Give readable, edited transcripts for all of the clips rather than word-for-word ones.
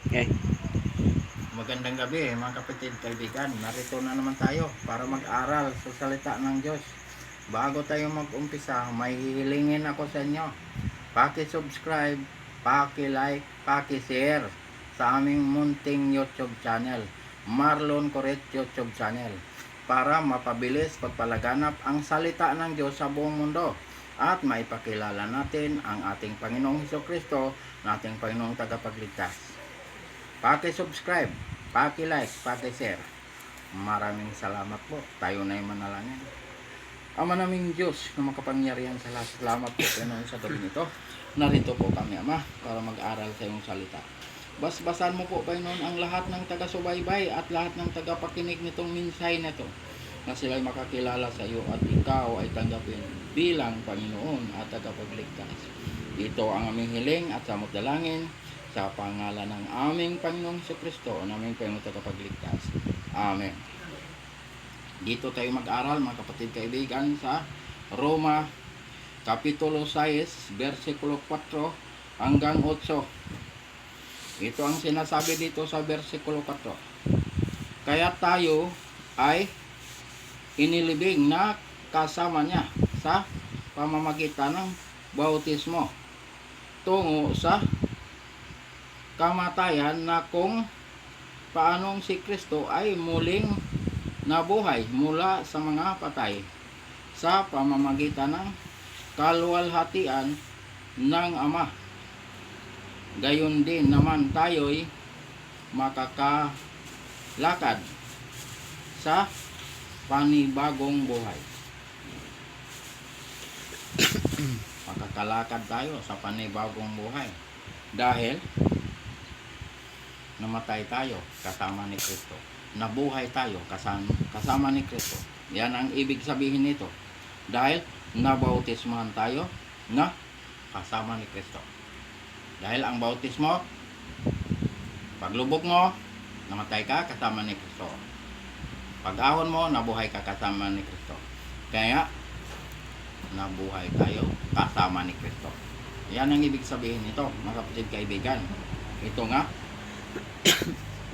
Okay. Magandang gabi mga kapatid, kaibigan. Narito na naman tayo para mag-aral sa salita ng Diyos. Bago tayo mag-umpisa, may hihilingin ako sa inyo. Paki-subscribe, paki-like, paki-share sa aming munting YouTube channel, Marlon Coret YouTube channel, para mapabilis pagpalaganap ang salita ng Diyos sa buong mundo at maipakilala natin ang ating Panginoong Hesukristo na ating Panginoong Tagapagligtas. Paki-subscribe, paki-like, paki-share. Maraming salamat po. Tayo na yung manalangin. Ama naming Diyos na makapangyarihan sa lahat. Salamat po Panginoon sa gabi nito. Narito po kami, Ama, para mag-aral sa iyong salita. Basbasan mo po Panginoon ang lahat ng taga-subaybay at lahat ng taga-pakinig nitong minsay na ito, na sila'y makakilala sa iyo at ikaw ay tanggapin bilang Panginoon at tagapagligtas. Ito ang aming hiling at samot dalangin sa pangalan ng aming Panginoong Jesucristo, ang aming Panginoong tagapagligtas. Amen. Dito tayo mag-aral mga kapatid kaibigan sa Roma Kapitulo 6, versikulo 4 hanggang 8. Ito ang sinasabi dito sa versikulo 4. Kaya tayo ay inilibing na kasama niya sa pamamagitan ng bautismo tungo sa kamatayan, na kung paanong si Kristo ay muling nabuhay mula sa mga patay sa pamamagitan ng kaluwalhatian ng Ama. Gayon din naman tayo'y makakalakad sa panibagong buhay. Makakalakad tayo sa panibagong buhay dahil namatay tayo kasama ni Kristo. Nabuhay tayo kasama ni Kristo. Yan ang ibig sabihin nito. Dahil nabautismohan tayo na kasama ni Kristo. Dahil ang bautismo, paglubog mo, namatay ka kasama ni Kristo. Pag-ahon mo, nabuhay ka kasama ni Kristo. Kaya, nabuhay tayo kasama ni Kristo. Yan ang ibig sabihin nito, mga kapatid kaibigan. Ito nga,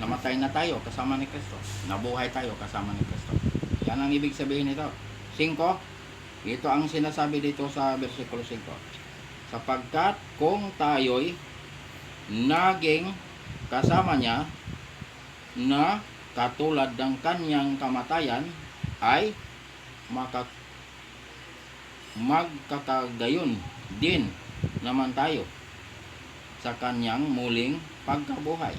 namatay na tayo kasama ni Kristo. Nabuhay tayo kasama ni Kristo. Yan ang ibig sabihin nito. 5, ito ang sinasabi dito sa versikulo 5. Sapagkat kung tayo'y naging kasama niya na katulad ng kanyang kamatayan, ay magkakagayon din naman tayo sa kanyang muling pagkabuhay.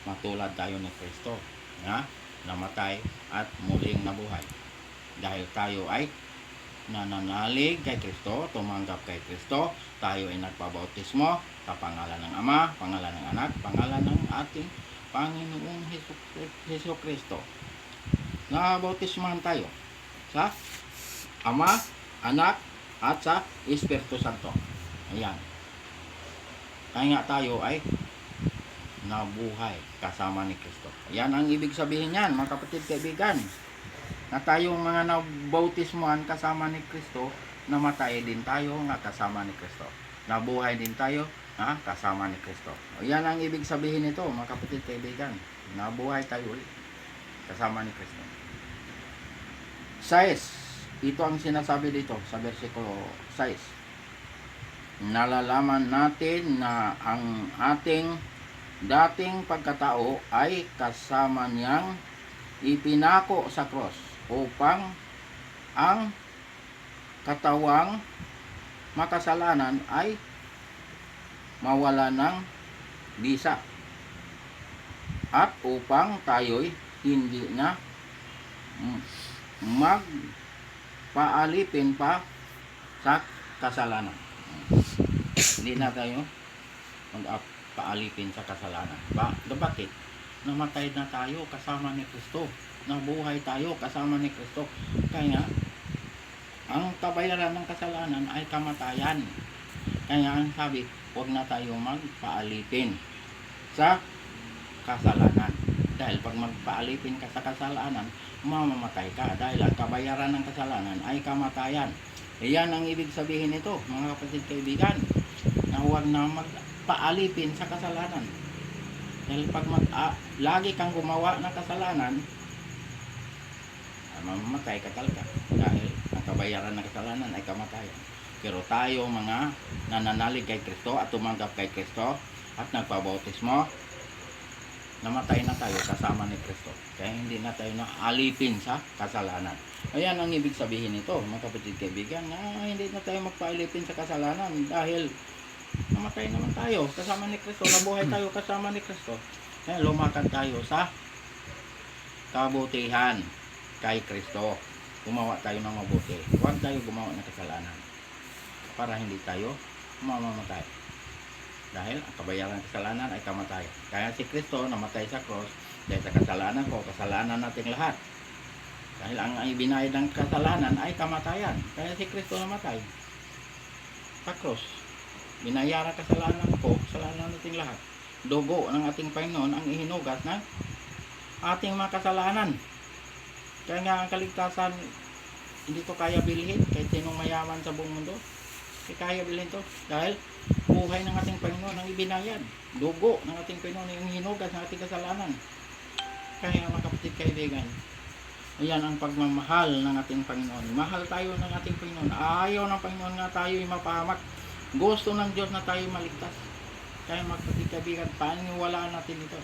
Matulad tayo ni Kristo na namatay at muling nabuhay. Dahil tayo ay nananalig kay Kristo, tumanggap kay Kristo, tayo ay nagpabautismo sa pangalan ng Ama, pangalan ng Anak, pangalan ng ating Panginoong Hesukristo. Nabautismohan tayo sa Ama, Anak, at sa Espiritu Santo. Ayan. Kaya nga tayo ay nabuhay kasama ni Kristo. Yan ang ibig sabihin niyan, mga kapatid kaibigan. Na tayong mga nabautismohan kasama ni Kristo, namatay din tayo nga kasama ni Kristo. Nabuhay din tayo kasama ni Kristo. O yan ang ibig sabihin nito, mga kapatid kaibigan. Nabuhay tayo kasama ni Kristo. 6. Ito ang sinasabi dito sa versikulo 6. Nalalaman natin na ang ating dating pagkatao ay kasama niyang ipinako sa cross upang ang katawang makasalanan ay mawala ng bisa, at upang tayo'y hindi na magpaalipin pa sa kasalanan. Hindi na tayo magpaalipin sa kasalanan. Bakit? Namatay na tayo kasama ni Kristo. Nabuhay tayo kasama ni Kristo. Kaya ang kabayaran ng kasalanan ay kamatayan. Kaya ang sabi, huwag na tayo magpaalipin sa kasalanan. Dahil pag magpaalipin ka sa kasalanan, mamamatay ka. Dahil ang kabayaran ng kasalanan ay kamatayan. Iyan ang ibig sabihin nito, mga kapatid kaibigan, na huwag na paalipin sa kasalanan. Dahil pag lagi kang gumawa ng kasalanan, mamamatay ka talaga. Dahil ang kabayaran ng kasalanan ay kamatayan. Pero tayo mga nananalig kay Kristo at tumanggap kay Kristo at nagpabautismo, namatay na tayo kasama ni Kristo. Kaya hindi na tayo naalipin sa kasalanan. Ayan ang ibig sabihin nito, mga kapatid kaibigan, na hindi na tayo magpaalipin sa kasalanan dahil namatay naman tayo kasama ni Kristo, nabuhay tayo kasama ni Kristo. Kaya lumakad tayo sa kabutihan kay Kristo. Gumawa tayo ng mabuti. Huwag tayo gumawa ng kasalanan para hindi tayo mamamatay. Dahil ang kabayaran ng kasalanan ay kamatayan. Kaya si Kristo namatay sa cross dahil sa kasalanan ko, kasalanan nating lahat. Dahil ang ibinayad ng kasalanan ay kamatayan. Kaya si Kristo namatay sa cross. Binayaran kasalanan ko, kasalanan nating lahat. Dugo ng ating Panginoon ang ihinugas ng ating mga kasalanan. Kaya nga ang kaligtasan, hindi ko kaya bilhin kahit sinong mayaman sa buong mundo. Kaya bilhin to dahil buhay ng ating Panginoon ang ibinayad. Dugo ng ating Panginoon ang hinugas ng ating kasalanan. Kaya mga kapatid kaibigan, ayan ang pagmamahal ng ating Panginoon. Mahal tayo ng ating Panginoon. Ayaw ng Panginoon na tayo mapahamak. Gusto ng Diyos na tayo maligtas. Kaya mga kapatid kaibigan, paniwalaan natin ito.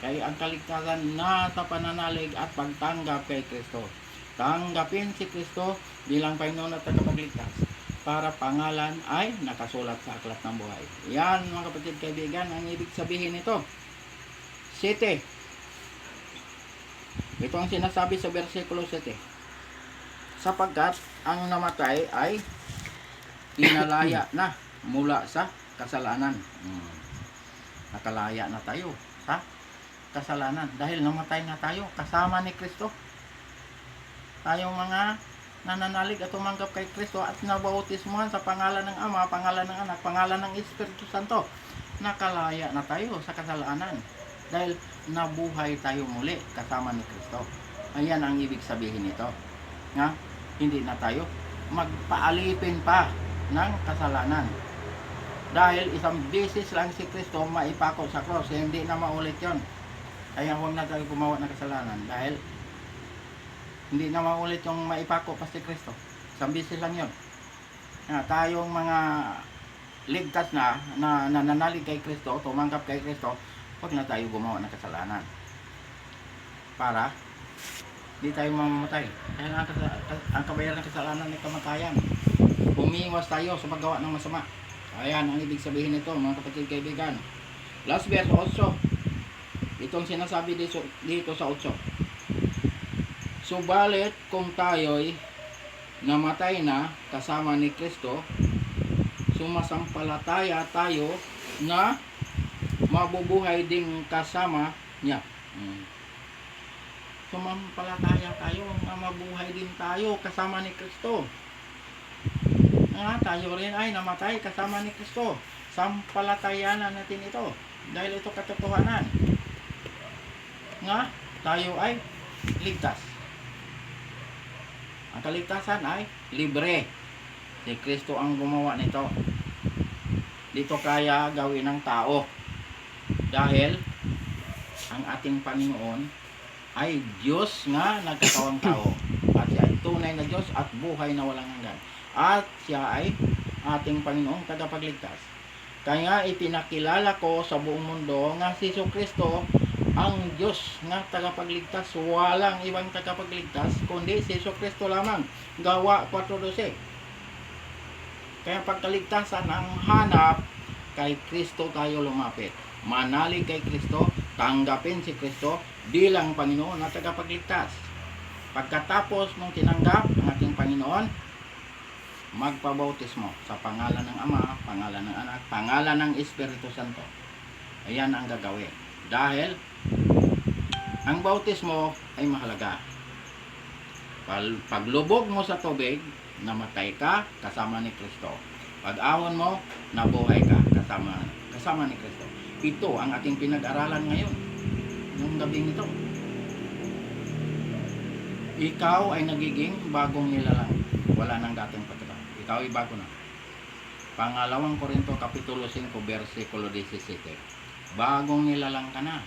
Kaya ang kaligtasan nasa pananalig at pagtanggap kay Kristo. Tanggapin si Kristo bilang Panginoon at tagapagligtas para pangalan ay nakasulat sa aklat ng buhay. Yan mga kapatid kaibigan, ang ibig sabihin nito. 7. Ito ang sinasabi sa versikulo 7. Sapagkat ang namatay ay pinalaya na mula sa kasalanan. Nakalaya na tayo sa kasalanan dahil namatay na tayo kasama ni Kristo. Tayong mga nananalig at tumanggap kay Kristo at nabautismuhan sa pangalan ng Ama, pangalan ng Anak, pangalan ng Espiritu Santo, nakalaya na tayo sa kasalanan dahil nabuhay tayo muli kasama ni Kristo. Ayan ang ibig sabihin nito, nga hindi na tayo magpaalipin pa ng kasalanan dahil isang beses lang si Kristo maipako sa cross, hindi na maulit yon. Kaya huwag na tayo gumawa ng kasalanan dahil hindi na maulit yung maipako pa si Kristo. Isang beses lang yun. Tayong mga ligtas na nananalig kay Kristo, tumanggap kay Kristo, huwag na tayo gumawa ng kasalanan para hindi tayo mamamatay. Dahil ang kabayaran ng kasalanan ay kamatayan. Umiwas tayo sa paggawa ng masama. Ayan ang ibig sabihin nito mga kapatid kaibigan. Last verse 8. Itong sinasabi dito sa 8. Subalit kung tayo'y namatay na kasama ni Kristo, sumasampalataya tayo na mabubuhay din kasama niya. Sumampalataya tayo na mabuhay din tayo kasama ni Kristo. Tayo rin ay namatay kasama ni Kristo. Sampalatayanan natin ito dahil ito katotohanan nga tayo ay ligtas. Ang kaligtasan ay libre. Si Kristo ang gumawa nito. Dito kaya gawin ng tao. Dahil ang ating Panginoon ay Diyos nga nagkatawang tao. At siya ay tunay na Diyos at buhay na walang hanggan. At siya ay ating Panginoong tagapagligtas. Kaya ipinakilala ko sa buong mundo nga si Kristo ang Diyos nga tagapagligtas. Walang ibang tagapagligtas kundi si Kristo lamang. Gawa 4:12. Kaya pagkaligtasan ang hanap, kay Kristo tayo lumapit. Manalig kay Kristo, tanggapin si Kristo bilang Panginoon at tagapagligtas. Pagkatapos mong tinanggap ang ating Panginoon, magpabautismo sa pangalan ng Ama, pangalan ng Anak, pangalan ng Espiritu Santo. Ayan ang gagawin. Dahil ang bautismo ay mahalaga. Paglubog mo sa tubig, namatay ka kasama ni Kristo. Pag-ahon mo, nabuhay ka kasama ni Kristo. Ito ang ating pinag-aralan ngayon. Yung gabing ito. Ikaw ay nagiging bagong nilalang. Wala nang dating pagkatao. Ikaw ay bago na. Pangalawang Korinto Kapitulo 5 versikulo 17. Bagong nilalang ka na.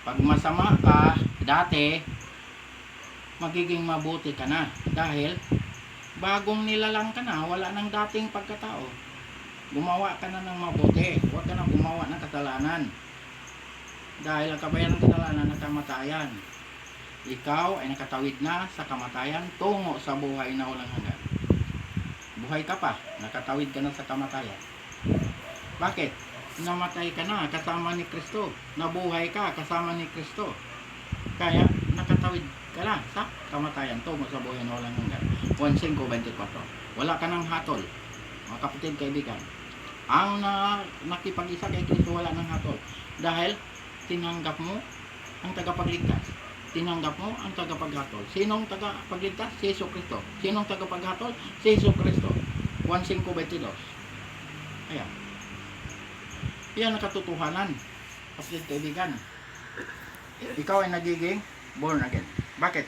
Pag masama ka dati, magiging mabuti ka na. Dahil bagong nilalang ka na, wala nang dating pagkatao. Gumawa ka na ng mabuti. Huwag ka na gumawa ng kasalanan. Dahil ang kabayaran ng kasalanan ay kamatayan. Ikaw ay nakatawid na sa kamatayan tungo sa buhay na walang hanggan. Buhay ka pa, nakatawid ka na sa kamatayan. Bakit? Namatay ka na kasama ni Kristo. Nabuhay ka kasama ni Kristo. Kaya nakatawid ka na sa kamatayan tungo sa buhay na walang hanggan. 1:5-24. Wala ka ng hatol, mga kapatid, kaibigan. Ang nakipag-isa kay Kristo wala ng hatol. Dahil tinanggap mo ang tagapagligtas. Tinanggap mo ang tagapaghatol. Sinong tagapagligtas? Si Jesu Kristo. Sinong tagapaghatol? Si Jesu Kristo. 1:5-22. Ayan. Yan ang katotohanan. Kapatid, kaibigan. Ikaw ay nagiging born again. Bakit?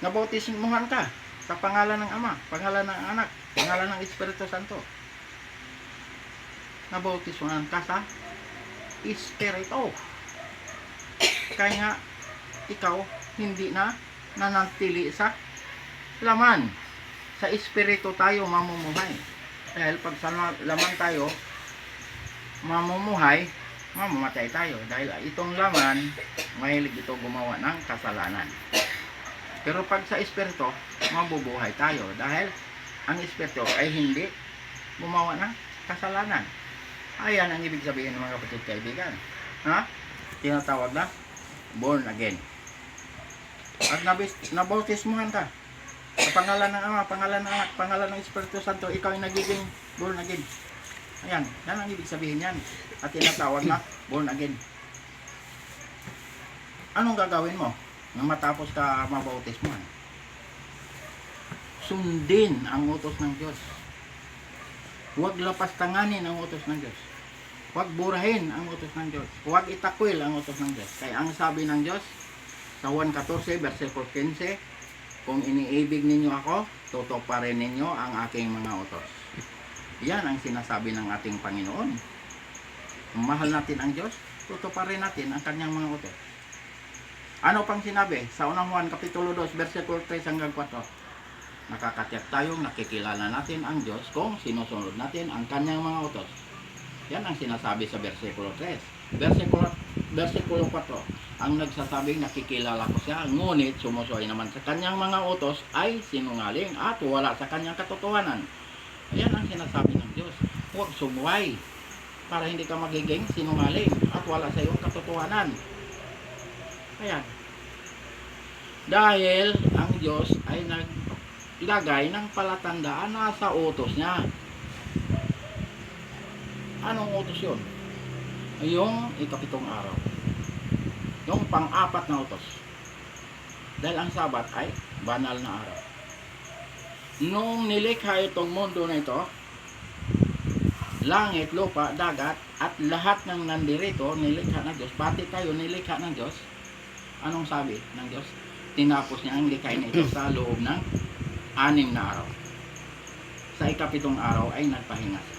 Nabautismuhan ka sa pangalan ng Ama, pangalan ng Anak, pangalan ng Espiritu Santo. Nabautismuhan ka sa Espiritu. Kaya nga, ikaw hindi na nanatili sa laman. Sa Espiritu tayo mamumuhay. Dahil pag sa laman tayo mamumuhay, mamamatay tayo. Dahil itong laman, mahilig ito gumawa ng kasalanan. Pero pag sa Espiritu, mabubuhay tayo. Dahil ang Espiritu ay hindi gumawa ng kasalanan. Ayan ang ibig sabihin ng mga kapatid, kaibigan. Ha? Tinatawag na born again. At nabautismuhan ka sa pangalan ng Ama, pangalan ng Anak, pangalan ng Espiritu Santo, ikaw ay nagiging born again. Ayan, yan ang ibig sabihin yan. At tinatawag na born again. Anong gagawin mo nang matapos ka mabautismuhan? Sundin ang utos ng Diyos. Huwag lapastanganin ang utos ng Diyos. Huwag burahin ang utos ng Diyos. Huwag itakwil ang utos ng Diyos. Kaya ang sabi ng Diyos sa Juan 14, versikulo 15, kung iniibig ninyo ako, tutuparin ninyo ang aking mga utos. Yan ang sinasabi ng ating Panginoon. Kung mahal natin ang Diyos, tutuparin natin ang kanyang mga utos. Ano pang sinabi sa unang Juan Kapitulo 2, versikulo 3 hanggang 4? Nakakatiyak tayong nakikilala natin ang Diyos kung sinusunod natin ang kanyang mga utos. Yan ang sinasabi sa versikulo 3. Versikulo 4, ang nagsasabing nakikilala ko siya, ngunit sumusuway naman sa kanyang mga utos ay sinungaling at wala sa kanyang katotohanan. Yan ang sinasabi ng Diyos. Huwag sumuway para hindi ka magiging sinungaling at wala sa iyong katotohanan. Ayan. Dahil ang Diyos ay naglagay ng palatandaan na sa utos niya. Anong utos yun? Yung ikapitong araw. Yung pang-apat na utos. Dahil ang Sabat ay banal na araw. Nung nilikha itong mundo na ito, langit, lupa, dagat, at lahat ng nandirito, nilikha ng Diyos. Pati tayo nilikha ng Diyos. Anong sabi ng Diyos? Tinapos niya ang likhain ito sa loob ng 6 na araw. Sa ikapitong araw ay nagpahinga siya.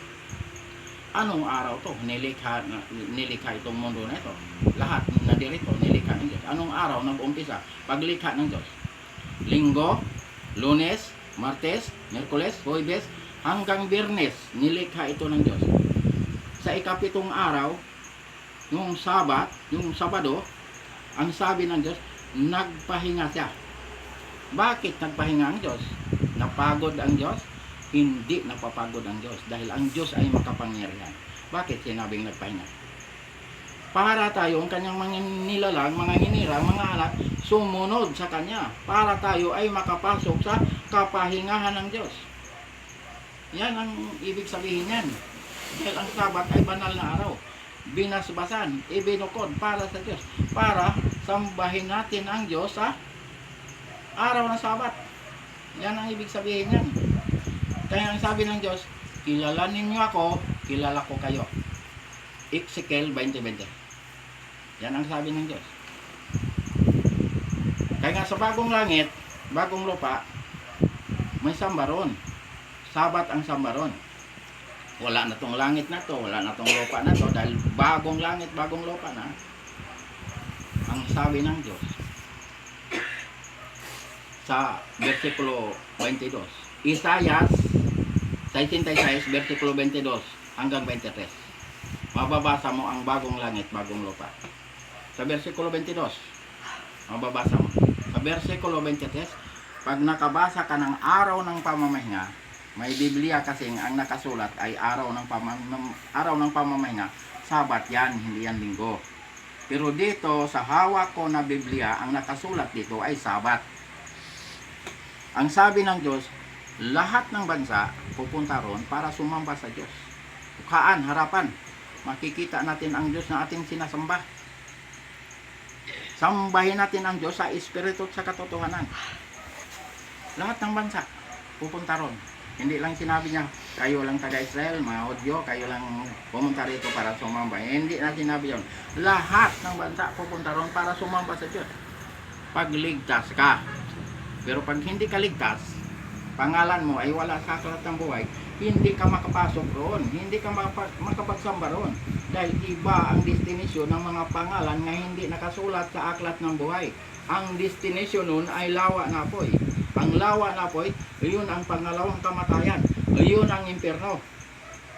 Anong araw to? Nilikha itong mundo na ito. Lahat na dirito, nilikha ng Diyos. Anong araw nag-umpisa? Paglikha ng Diyos. Linggo, Lunes, Martes, Miyerkules, Huwebes, hanggang Biyernes, nilikha ito ng Diyos. Sa ikapitong araw, yung Sabat, yung Sabado, ang sabi ng Diyos, nagpahinga siya. Bakit nagpahinga ang Diyos? Napagod ang Diyos? Hindi napapagod ang Diyos dahil ang Diyos ay makapangyarihan. Bakit sinabing nagpahinga? Para tayo, ang kanyang mga nilalang, mga hinirang, mga anak, sumunod sa kanya. Para tayo ay makapasok sa kapahingahan ng Diyos. Yan ang ibig sabihin yan. Dahil ang Sabat ay banal na araw. Binasbasan, ibinukod para sa Diyos. Para sambahin natin ang Diyos sa araw ng Sabat. Yan ang ibig sabihin yan. Kaya ang sabi ng Diyos, kilalanin niyo ako, kilala ko kayo. Ezekiel 20:20. Yan ang sabi ng Diyos. Kaya nga sa bagong langit, bagong lupa, may samba ron. Sabat ang sambaron. Wala na tong langit na to, wala na tong lupa na to, dahil bagong langit, bagong lupa na. Ang sabi ng Diyos sa versikulo 22, Isaias 66, versikulo 22 hanggang 23. Mababasa mo ang bagong langit, bagong lupa. Sa versikulo 22, mababasa mo. Sa versikulo 23, pag nakabasa ka ng araw ng pamamahinga, may Biblia kasing ang nakasulat ay araw ng pamamahinga, Sabat yan, hindi yan linggo. Pero dito sa hawak ko na Biblia, ang nakasulat dito ay Sabat. Ang sabi ng Diyos, lahat ng bansa pupunta ron para sumamba sa Diyos. Bukaan, harapan, makikita natin ang Diyos na ating sinasamba. Sambahin natin ang Diyos sa espiritu at sa katotohanan. Lahat ng bansa pupunta ron. Hindi lang sinabi niya, kayo lang taga-Israel, mga Hudyo, kayo lang pumunta rito para sumamba. Hindi na sinabi yun. Lahat ng bansa pupunta ron para sumamba sa Diyos. Pagligtas ka. Pero pag hindi ka ligtas, pangalan mo ay wala sa aklat ng buhay, hindi ka makapasok roon, hindi ka makapagsamba roon. Dahil iba ang destinasyon ng mga pangalan na hindi nakasulat sa aklat ng buhay. Ang destinasyon nun ay lawa na apoy. Ang lawa na apoy, iyon ang pangalawang kamatayan. Iyon ang impyerno.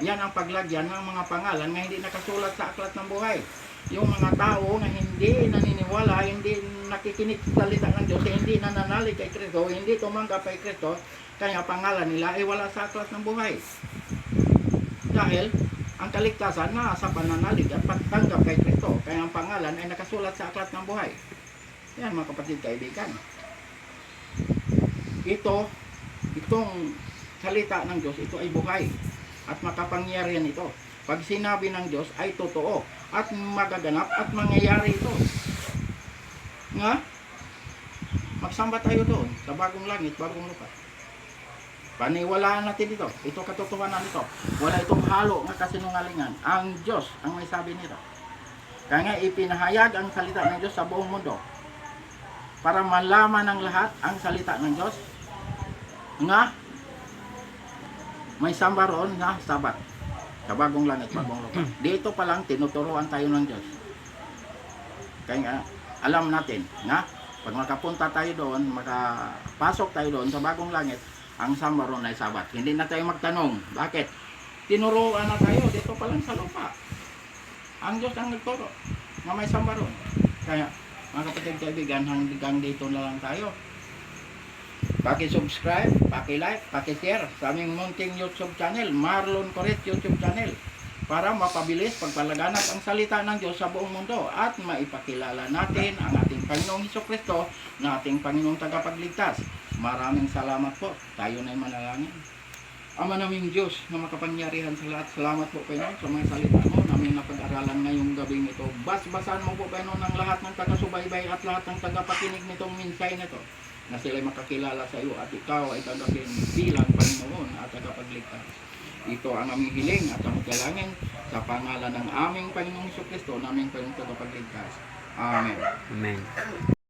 Yan ang paglagyan ng mga pangalan na hindi nakasulat sa aklat ng buhay. Yung mga tao na hindi naniniwala, hindi nakikinig sa salita ng Diyos, hindi nananalig kay Kristo, hindi tumanggap kay Kristo, kaya pangalan nila ay wala sa aklat ng buhay. Dahil ang kaligtasan na sa pananalig at pagtanggap kay Kristo, kaya ang pangalan ay nakasulat sa aklat ng buhay. Yan mga kapatid kaibigan. Itong salita ng Diyos, ito ay buhay at makapangyarihan ito. Pag sinabi ng Diyos ay totoo at magaganap at mangyayari ito. Nga, magsamba tayo doon sa bagong langit, bagong lupa. Paniwalaan natin ito. Ito katotohanan ito. Wala itong halo ng kasinungalingan. Ang Diyos ang may sabi nito. Kaya nga ipinahayag ang salita ng Diyos sa buong mundo para malaman ng lahat ang salita ng Diyos nga may samba roon na Sabat sa bagong langit, bagong lupa. Dito pa lang tinuturuan tayo ng Diyos. Kaya alam natin nga pag makapunta tayo doon, makapasok tayo doon sa bagong langit, ang samba roon ay Sabat. Hindi na tayo magtanong bakit. Tinuruan na tayo dito pa lang sa lupa. Ang Diyos ang nagturo na may samba roon. Kaya mga kapatid kaibigan, hanggang dito na lang tayo. Paki-subscribe, paki-like, paki-share sa aming munting YouTube channel, Marlon Coret YouTube channel, para mapabilis pagpalaganap ang salita ng Diyos sa buong mundo at maipakilala natin ang ating Panginoong Hesukristo na ating Panginoong tagapagligtas. Maraming salamat po. Tayo na'y manalangin. Ama naming Diyos na makapangyarihan sa lahat, salamat po Panginoon sa mga salita mo namin napag-aralan ngayong gabing ito. Basbasan mo po Panginoon ng lahat ng taga-subaybay at lahat ng tagapakinig nitong minsay nito, na sila'y makakilala sa iyo at ikaw ay tagapin bilang Panginoon at tagapagligtas. Ito ang aming hiling at aming dalangin sa pangalan ng aming Panginoong Hesukristo, naming Panginoong tagapagligtas. Amen. Amen.